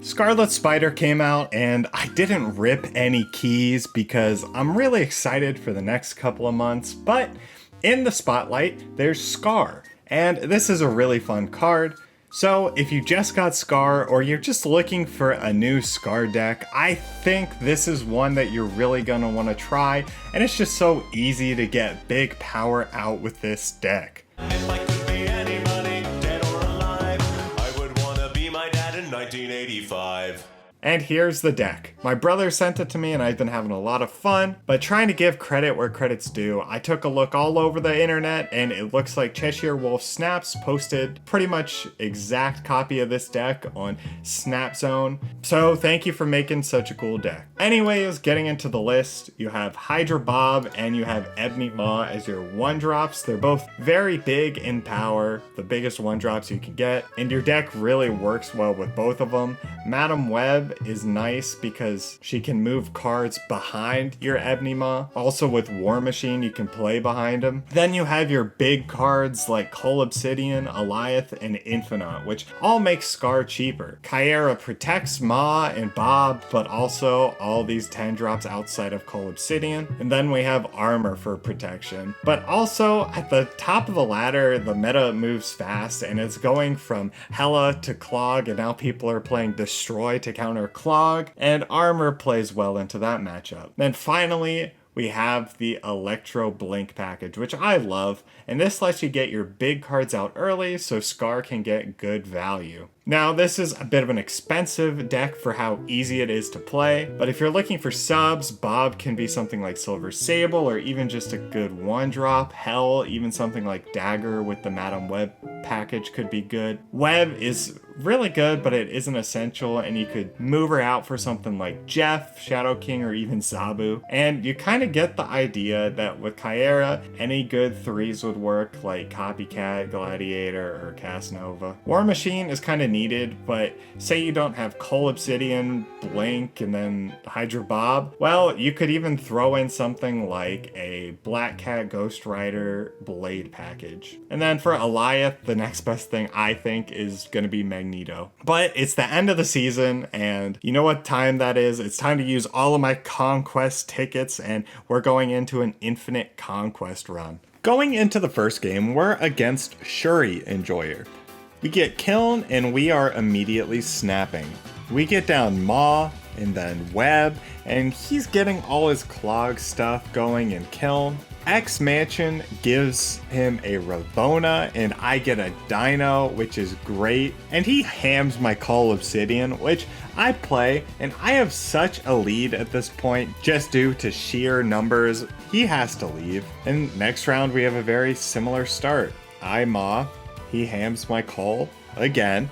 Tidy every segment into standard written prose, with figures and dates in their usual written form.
Scarlet Spider came out, and I didn't rip any keys because I'm really excited for the next couple of months, but in the spotlight, there's Skaar, and this is a really fun card. So if you just got Skaar or you're just looking for a new Skaar deck, I think this is one that you're really gonna wanna try, and it's just so easy to get big power out with this deck. If I could be anybody, dead or alive, I would wanna be my dad in 1985. And here's the deck. My brother sent it to me and I've been having a lot of fun, but trying to give credit where credit's due, I took a look all over the internet and it looks like Cheshire Wolf Snaps posted pretty much exact copy of this deck on Snap Zone. So thank you for making such a cool deck. Anyways, getting into the list, you have Hydra Bob and you have Ebony Maw as your 1-drops. They're both very big in power, the biggest 1-drops you can get, and your deck really works well with both of them. Madam Web is nice because she can move cards behind your Ebony Maw. Also with War Machine, you can play behind them. Then you have your big cards like Cull Obsidian, Alioth, and Infinite, which all make Skaar cheaper. Kyera protects Maw and Bob, but also all these 10 drops outside of Cull Obsidian. And then we have Armor for protection. But also at the top of the ladder, the meta moves fast and it's going from Hela to Clog, and now people are playing Destroy to counter Clog, and Armor plays well into that matchup. Then finally, we have the Electro Blink package, which I love, and this lets you get your big cards out early so Skaar can get good value. Now, this is a bit of an expensive deck for how easy it is to play, but if you're looking for subs, Bob can be something like Silver Sable, or even just a good 1-drop. Hell, even something like Dagger with the Madam Web package could be good. Web is really good, but it isn't essential, and you could move her out for something like Jeff, Shadow King, or even Zabu. And you kind of get the idea that with Kyera, any good 3s would work, like Copycat, Gladiator, or Casanova. War Machine is kind of needed, but say you don't have Cull Obsidian, Blink, and then Hydra Bob, well, you could even throw in something like a Black Cat Ghost Rider Blade package. And then for Alioth, the next best thing I think is going to be Magneto. But it's the end of the season, and you know what time that is? It's time to use all of my Conquest tickets, and we're going into an infinite Conquest run. Going into the first game, we're against Shuri Enjoyer. We get Kiln and we are immediately snapping. We get down Maw and then Web, and he's getting all his Clog stuff going in Kiln. X Mansion gives him a Ravona and I get a Dino, which is great. And he hams my Cull Obsidian, which I play, and I have such a lead at this point just due to sheer numbers. He has to leave. And next round we have a very similar start. I Maw, he hams my Cull again,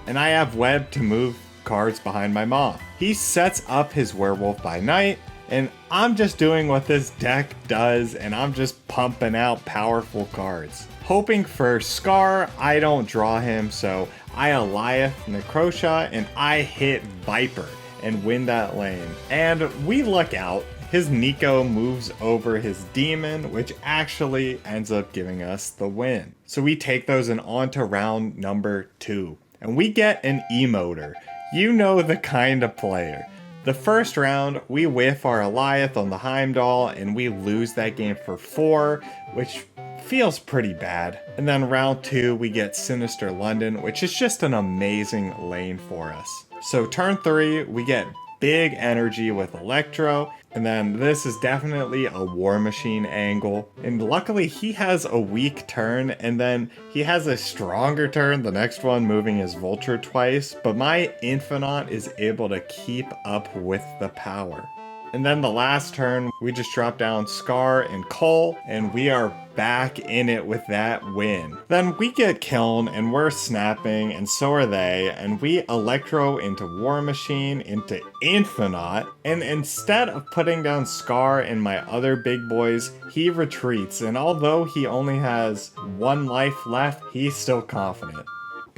and I have Web to move cards behind my Maw. He sets up his Werewolf by Night, and I'm just doing what this deck does, and I'm just pumping out powerful cards. Hoping for Skaar, I don't draw him, so I Alioth Necrosha, and I hit Viper and win that lane. And we luck out. His Nico moves over his Demon, which actually ends up giving us the win. So we take those and on to round number 2. And we get an Emoter. You know the kind of player. The first round, we whiff our Alioth on the Heimdall, and we lose that game for 4, which feels pretty bad. And then round 2, we get Sinister London, which is just an amazing lane for us. So turn 3, we get big energy with Electro, and then this is definitely a War Machine angle. And luckily he has a weak turn, and then he has a stronger turn, the next one moving his Vulture twice, but my Infinite is able to keep up with the power. And then the last turn, we just drop down Skaar and Cull, and we are back in it with that win. Then we get Kiln, and we're snapping, and so are they, and we Electro into War Machine, into Infinite, and instead of putting down Skaar and my other big boys, he retreats, and although he only has 1 life left, he's still confident.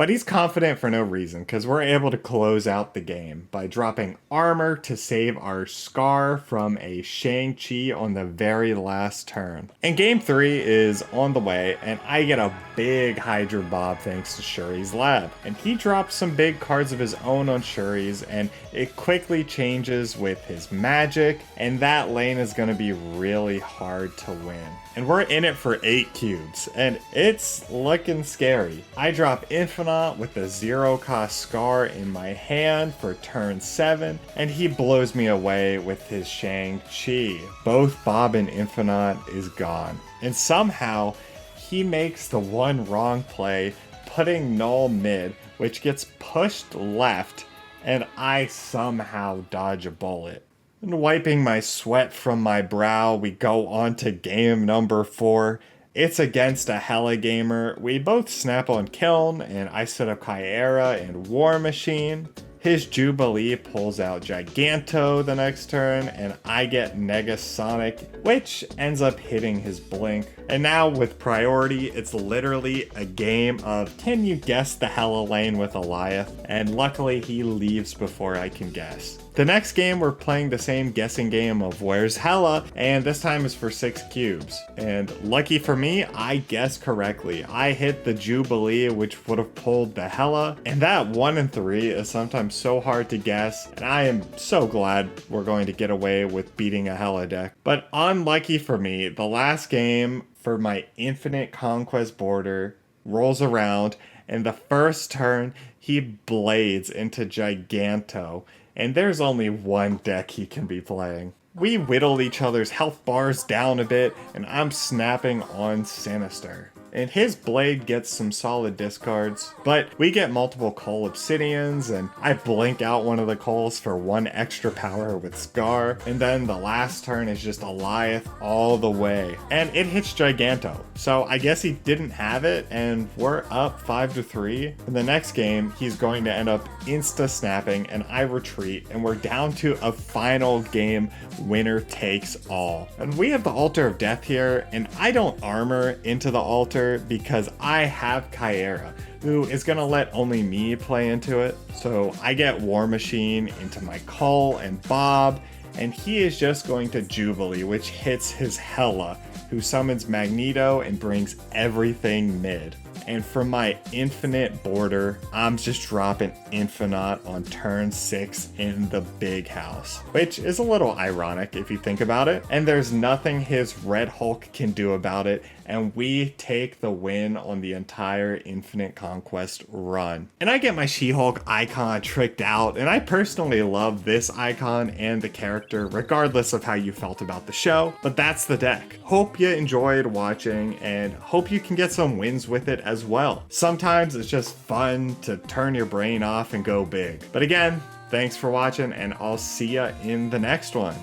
But he's confident for no reason, because we're able to close out the game by dropping armor to save our Skaar from a Shang-Chi on the very last turn. And game 3 is on the way, and I get a big Hydra Bob thanks to Shuri's lab. And he drops some big cards of his own on Shuri's, and it quickly changes with his magic, and that lane is going to be really hard to win. And we're in it for 8 cubes, and it's looking scary. I drop Infinite with a 0-cost Skaar in my hand for turn 7, and he blows me away with his Shang-Chi. Both Bob and Infinite is gone. And somehow, he makes the one wrong play, putting Null mid, which gets pushed left, and I somehow dodge a bullet. And wiping my sweat from my brow, we go on to game number 4. It's against a Hella gamer. We both snap on Kiln, and I set up Kyera and War Machine. His Jubilee pulls out Giganto the next turn, and I get Negasonic, which ends up hitting his Blink. And now with priority, it's literally a game of can you guess the Hella lane with Eliath? And luckily he leaves before I can guess. The next game, we're playing the same guessing game of where's Hella, and this time is for 6 cubes. And lucky for me, I guessed correctly. I hit the Jubilee, which would have pulled the Hella, and that 1 and 3 is sometimes so hard to guess, and I am so glad we're going to get away with beating a Hella deck. But unlucky for me, the last game for my Infinite Conquest border rolls around, and the first turn, he blades into Giganto. And there's only one deck he can be playing. We whittle each other's health bars down a bit, and I'm snapping on Sinister. And his blade gets some solid discards, but we get multiple Coal Obsidians, and I blink out one of the Coals for 1 extra power with Skaar, and then the last turn is just Eliath all the way. And it hits Giganto, so I guess he didn't have it, and we're up 5-3. In the next game, he's going to end up insta-snapping, and I retreat, and we're down to a final game, winner takes all. And we have the Altar of Death here, and I don't armor into the altar because I have Kyera, who is going to let only me play into it. So I get War Machine into my Cull and Bob, and he is just going to Jubilee, which hits his Hella, who summons Magneto and brings everything mid. And for my Infinite border, I'm just dropping Infinite on turn 6 in the big house, which is a little ironic if you think about it. And there's nothing his Red Hulk can do about it, and we take the win on the entire Infinite Conquest run. And I get my She-Hulk icon tricked out, and I personally love this icon and the character, regardless of how you felt about the show, but that's the deck. Hope you enjoyed watching, and hope you can get some wins with it as well. Sometimes it's just fun to turn your brain off and go big. But again, thanks for watching, and I'll see ya in the next one.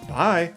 Bye!